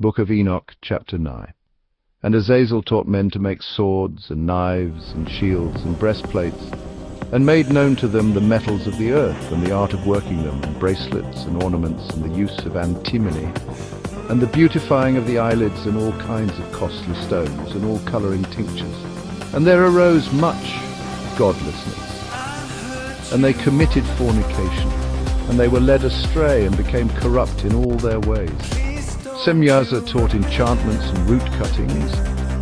Book of Enoch, chapter 9. And Azazel taught men to make swords and knives and shields and breastplates, and made known to them the metals of the earth and the art of working them, and bracelets and ornaments and the use of antimony, and the beautifying of the eyelids and all kinds of costly stones and all colouring tinctures. And there arose much godlessness, and they committed fornication, and they were led astray and became corrupt in all their ways. Semyaza taught enchantments and root cuttings,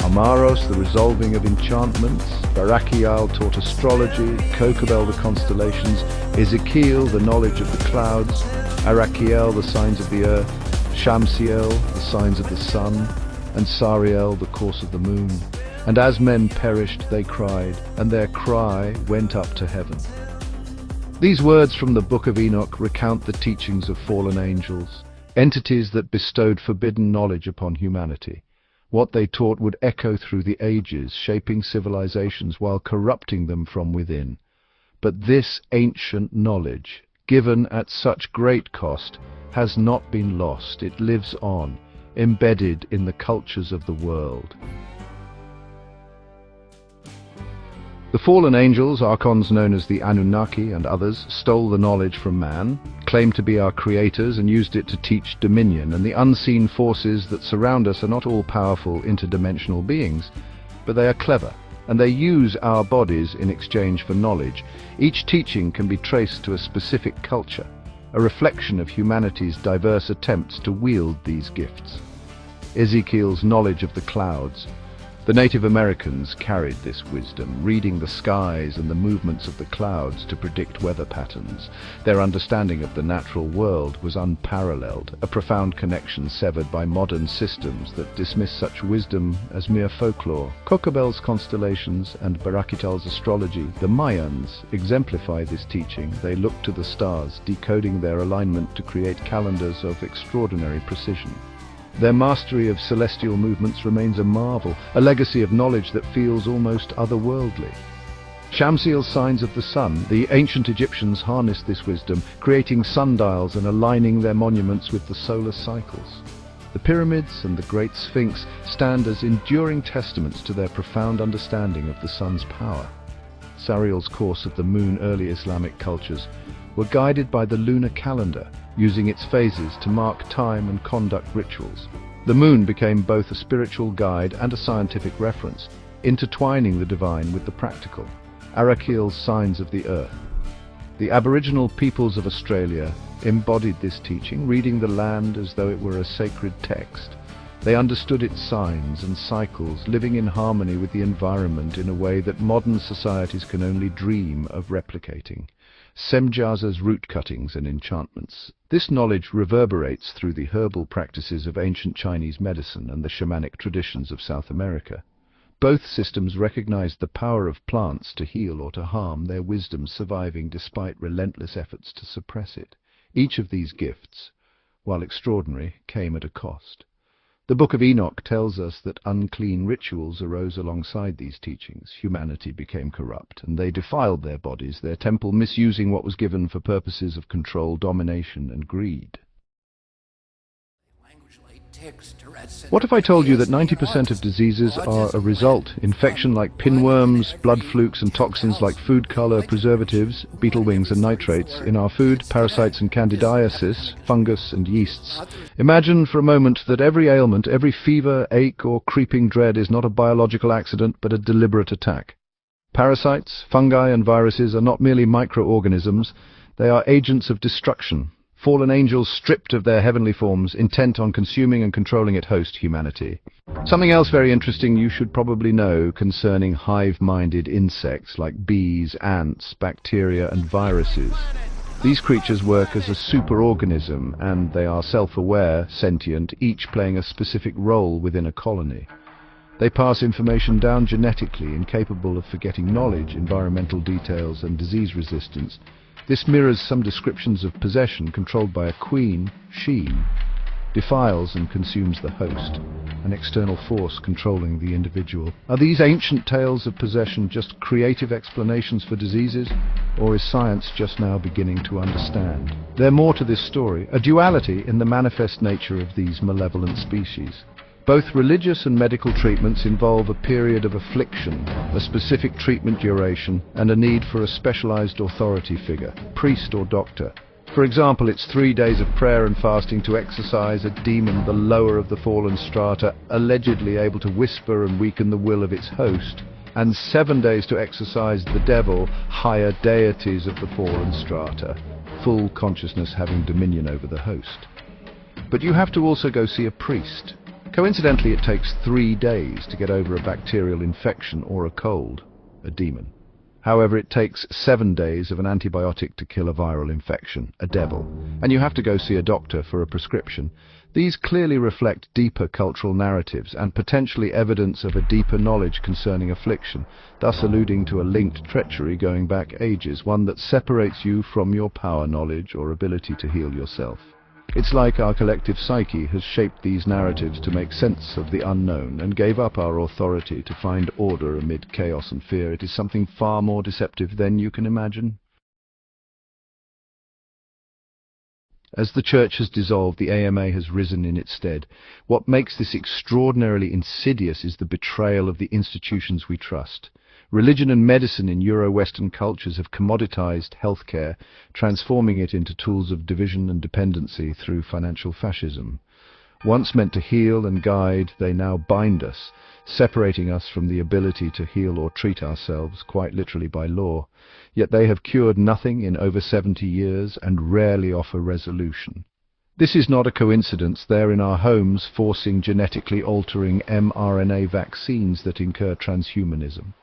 Amaros the resolving of enchantments, Barachial taught astrology, Kokabel the constellations, Ezekiel the knowledge of the clouds, Arachiel the signs of the earth, Shamsiel the signs of the sun, and Sariel the course of the moon. And as men perished they cried, and their cry went up to heaven. These words from the Book of Enoch recount the teachings of fallen angels, entities that bestowed forbidden knowledge upon humanity. What they taught would echo through the ages, shaping civilizations while corrupting them from within. But this ancient knowledge, given at such great cost, has not been lost. It lives on, embedded in the cultures of the world. The fallen angels, archons known as the Anunnaki and others, stole the knowledge from man, claimed to be our creators and used it to teach dominion, and the unseen forces that surround us are not all powerful interdimensional beings, but they are clever, and they use our bodies in exchange for knowledge. Each teaching can be traced to a specific culture, a reflection of humanity's diverse attempts to wield these gifts. Ezekiel's knowledge of the clouds. The Native Americans carried this wisdom, reading the skies and the movements of the clouds to predict weather patterns. Their understanding of the natural world was unparalleled, a profound connection severed by modern systems that dismiss such wisdom as mere folklore. Kokabel's constellations and Barachital's astrology, the Mayans, exemplify this teaching. They look to the stars, decoding their alignment to create calendars of extraordinary precision. Their mastery of celestial movements remains a marvel, a legacy of knowledge that feels almost otherworldly. Shamsiel's signs of the sun. The ancient Egyptians harnessed this wisdom, creating sundials and aligning their monuments with the solar cycles. The pyramids and the Great Sphinx stand as enduring testaments to their profound understanding of the sun's power. Sariel's course of the moon. Early Islamic cultures were guided by the lunar calendar, using its phases to mark time and conduct rituals. The moon became both a spiritual guide and a scientific reference, intertwining the divine with the practical. Arachiel's signs of the earth. The Aboriginal peoples of Australia embodied this teaching, reading the land as though it were a sacred text. They understood its signs and cycles, living in harmony with the environment in a way that modern societies can only dream of replicating. Semyaza's root cuttings and enchantments. This knowledge reverberates through the herbal practices of ancient Chinese medicine and the shamanic traditions of South America. Both systems recognized the power of plants to heal or to harm, their wisdom surviving despite relentless efforts to suppress it. Each of these gifts, while extraordinary, came at a cost. The Book of Enoch tells us that unclean rituals arose alongside these teachings. Humanity became corrupt, and they defiled their bodies, their temple misusing what was given for purposes of control, domination, and greed. What if I told you that 90% of diseases are a result? Infection like pinworms, blood flukes and toxins like food color, preservatives, beetle wings and nitrates in our food, parasites and candidiasis, fungus and yeasts. Imagine for a moment that every ailment, every fever, ache or creeping dread is not a biological accident but a deliberate attack. Parasites, fungi and viruses are not merely microorganisms, they are agents of destruction. Fallen angels stripped of their heavenly forms, intent on consuming and controlling its host, humanity. Something else very interesting you should probably know concerning hive-minded insects like bees, ants, bacteria and viruses. These creatures work as a superorganism, and they are self-aware, sentient, each playing a specific role within a colony. They pass information down genetically, incapable of forgetting knowledge, environmental details and disease resistance. This mirrors some descriptions of possession controlled by a queen, she. defiles and consumes the host, an external force controlling the individual. Are these ancient tales of possession just creative explanations for diseases, or is science just now beginning to understand? There's more to this story, a duality in the manifest nature of these malevolent species. Both religious and medical treatments involve a period of affliction, a specific treatment duration, and a need for a specialized authority figure, priest or doctor. For example, it's 3 days of prayer and fasting to exorcise a demon, the lower of the fallen strata, allegedly able to whisper and weaken the will of its host, and 7 days to exorcise the devil, higher deities of the fallen strata, full consciousness having dominion over the host. But you have to also go see a priest. Coincidentally, it takes 3 days to get over a bacterial infection or a cold, a demon. However, it takes 7 days of an antibiotic to kill a viral infection, a devil, and you have to go see a doctor for a prescription. These clearly reflect deeper cultural narratives and potentially evidence of a deeper knowledge concerning affliction, thus alluding to a linked treachery going back ages, one that separates you from your power, knowledge, or ability to heal yourself. It's like our collective psyche has shaped these narratives to make sense of the unknown and gave up our authority to find order amid chaos and fear. It is something far more deceptive than you can imagine. As the Church has dissolved, the AMA has risen in its stead. What makes this extraordinarily insidious is the betrayal of the institutions we trust. Religion and medicine in Euro-Western cultures have commoditized healthcare, transforming it into tools of division and dependency through financial fascism. Once meant to heal and guide, they now bind us, separating us from the ability to heal or treat ourselves, quite literally by law. Yet they have cured nothing in over 70 years and rarely offer resolution. This is not a coincidence. They're in our homes, forcing genetically altering mRNA vaccines that incur transhumanism,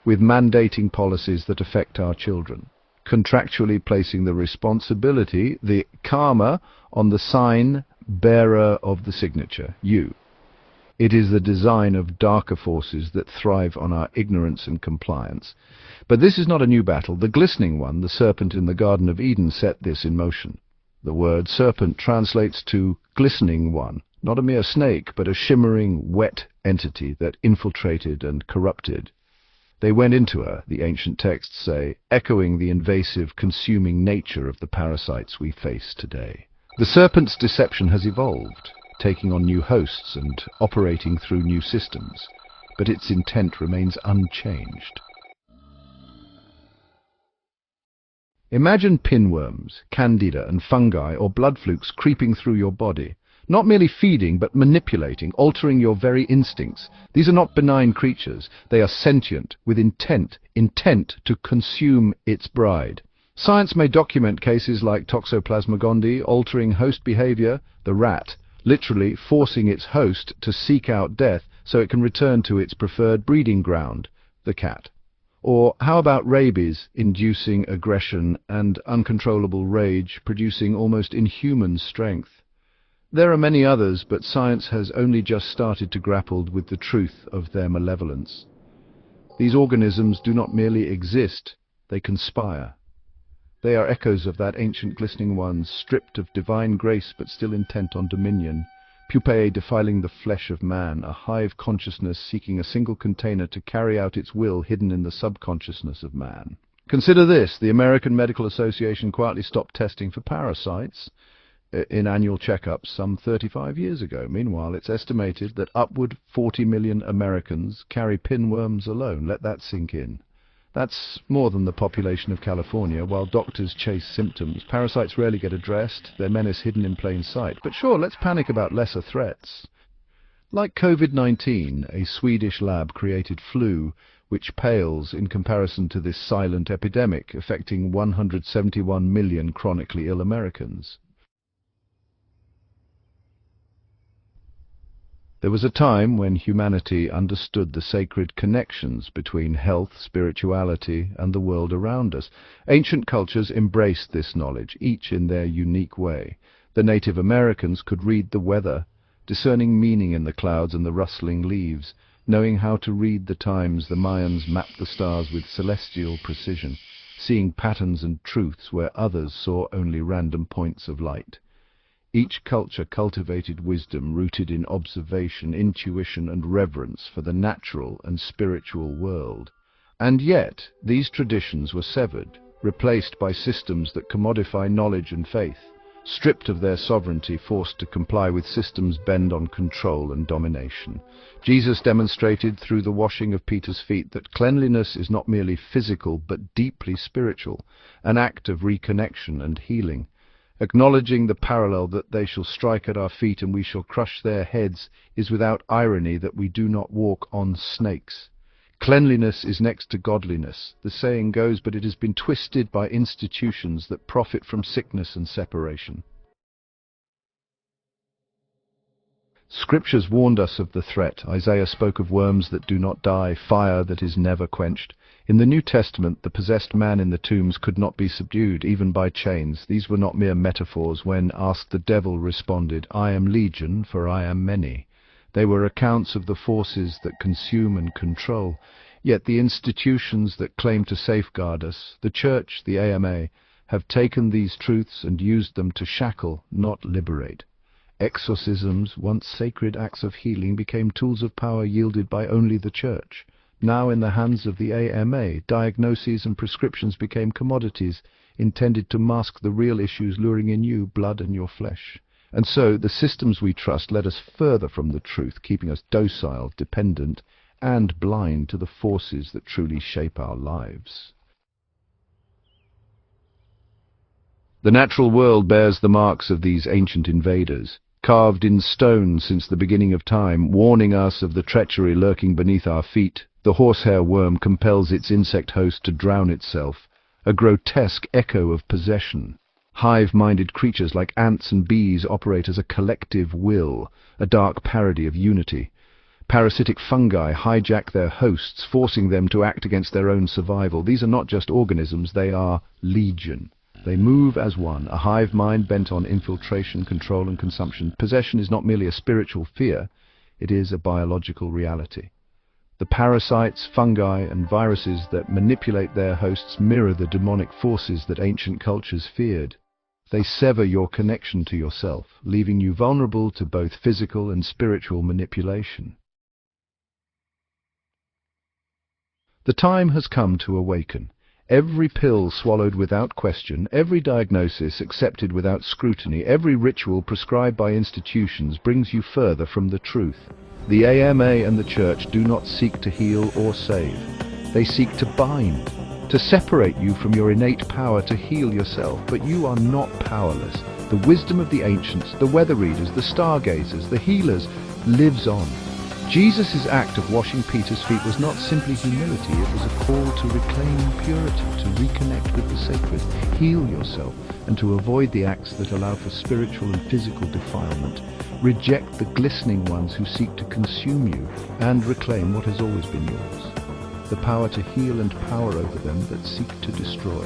with mandating policies that affect our children, contractually placing the responsibility, the karma, on the sign bearer of the signature, you. It is the design of darker forces that thrive on our ignorance and compliance. But this is not a new battle. The glistening one, the serpent in the Garden of Eden, set this in motion. The word serpent translates to glistening one, not a mere snake, but a shimmering, wet entity that infiltrated and corrupted. They went into her, the ancient texts say, echoing the invasive, consuming nature of the parasites we face today. The serpent's deception has evolved, taking on new hosts and operating through new systems, but its intent remains unchanged. Imagine pinworms, candida and fungi or blood flukes creeping through your body, not merely feeding but manipulating, altering your very instincts. These are not benign creatures. They are sentient, with intent to consume its bride. Science may document cases like Toxoplasma gondii altering host behavior, the rat, literally forcing its host to seek out death so it can return to its preferred breeding ground, the cat. Or how about rabies inducing aggression and uncontrollable rage, producing almost inhuman strength? There are many others, but science has only just started to grapple with the truth of their malevolence. These organisms do not merely exist, they conspire. They are echoes of that ancient glistening one, stripped of divine grace but still intent on dominion, pupae defiling the flesh of man, a hive consciousness seeking a single container to carry out its will hidden in the subconsciousness of man. Consider this: the American Medical Association quietly stopped testing for parasites in annual checkups some 35 years ago. Meanwhile, it's estimated that upward 40 million Americans carry pinworms alone. Let that sink in. That's more than the population of California. While doctors chase symptoms, parasites rarely get addressed, their menace hidden in plain sight. But sure, let's panic about lesser threats. Like COVID-19, a Swedish lab created flu, which pales in comparison to this silent epidemic affecting 171 million chronically ill Americans. There was a time when humanity understood the sacred connections between health, spirituality, and the world around us. Ancient cultures embraced this knowledge, each in their unique way. The Native Americans could read the weather, discerning meaning in the clouds and the rustling leaves. Knowing how to read the times, the Mayans mapped the stars with celestial precision, seeing patterns and truths where others saw only random points of light. Each culture cultivated wisdom rooted in observation, intuition, and reverence for the natural and spiritual world. And yet, these traditions were severed, replaced by systems that commodify knowledge and faith. Stripped of their sovereignty, forced to comply with systems bent on control and domination. Jesus demonstrated through the washing of Peter's feet that cleanliness is not merely physical but deeply spiritual, an act of reconnection and healing. Acknowledging the parallel that they shall strike at our feet and we shall crush their heads is without irony that we do not walk on snakes. Cleanliness is next to godliness, the saying goes, but it has been twisted by institutions that profit from sickness and separation. Scriptures warned us of the threat. Isaiah spoke of worms that do not die, fire that is never quenched. In the New Testament, the possessed man in the tombs could not be subdued, even by chains. These were not mere metaphors. When asked, the devil responded, "I am legion, for I am many." They were accounts of the forces that consume and control. Yet the institutions that claim to safeguard us, the Church, the AMA, have taken these truths and used them to shackle, not liberate. Exorcisms, once sacred acts of healing, became tools of power yielded by only the Church. Now in the hands of the AMA, diagnoses and prescriptions became commodities intended to mask the real issues luring in you, blood and your flesh. And so the systems we trust led us further from the truth, keeping us docile, dependent, and blind to the forces that truly shape our lives. The natural world bears the marks of these ancient invaders, carved in stone since the beginning of time, warning us of the treachery lurking beneath our feet. The horsehair worm compels its insect host to drown itself, a grotesque echo of possession. Hive-minded creatures like ants and bees operate as a collective will, a dark parody of unity. Parasitic fungi hijack their hosts, forcing them to act against their own survival. These are not just organisms, they are legion. They move as one, a hive mind bent on infiltration, control, and consumption. Possession is not merely a spiritual fear, it is a biological reality. The parasites, fungi, and viruses that manipulate their hosts mirror the demonic forces that ancient cultures feared. They sever your connection to yourself, leaving you vulnerable to both physical and spiritual manipulation. The time has come to awaken. Every pill swallowed without question, every diagnosis accepted without scrutiny, every ritual prescribed by institutions brings you further from the truth. The AMA and the Church do not seek to heal or save. They seek to bind, to separate you from your innate power to heal yourself. But you are not powerless. The wisdom of the ancients, the weather readers, the stargazers, the healers lives on. Jesus' act of washing Peter's feet was not simply humility, it was a call to reclaim purity, to reconnect with the sacred, heal yourself, and to avoid the acts that allow for spiritual and physical defilement. Reject the glistening ones who seek to consume you, and reclaim what has always been yours. The power to heal and power over them that seek to destroy.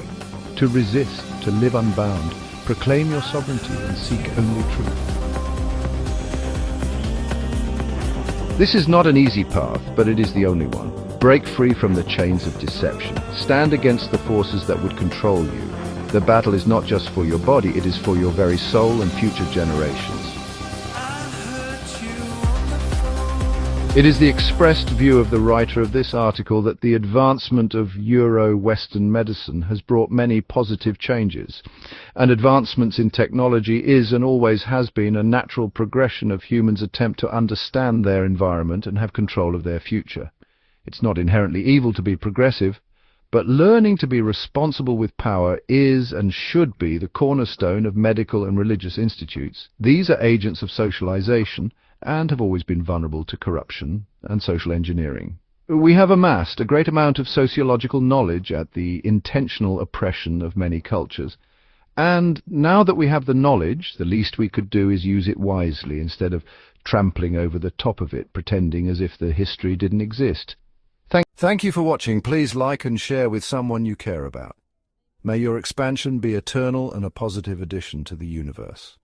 To resist, to live unbound, proclaim your sovereignty and seek only truth. This is not an easy path, but it is the only one. Break free from the chains of deception. Stand against the forces that would control you. The battle is not just for your body, it is for your very soul and future generations. It is the expressed view of the writer of this article that the advancement of Euro-Western medicine has brought many positive changes, and advancements in technology is and always has been a natural progression of humans' attempt to understand their environment and have control of their future. It's not inherently evil to be progressive, but learning to be responsible with power is and should be the cornerstone of medical and religious institutes. These are agents of socialization, and have always been vulnerable to corruption and social engineering. We have amassed a great amount of sociological knowledge at the intentional oppression of many cultures, and now that we have the knowledge, the least we could do is use it wisely instead of trampling over the top of it, pretending as if the history didn't exist. Thank you for watching. Please like and share with someone you care about. May your expansion be eternal and a positive addition to the universe.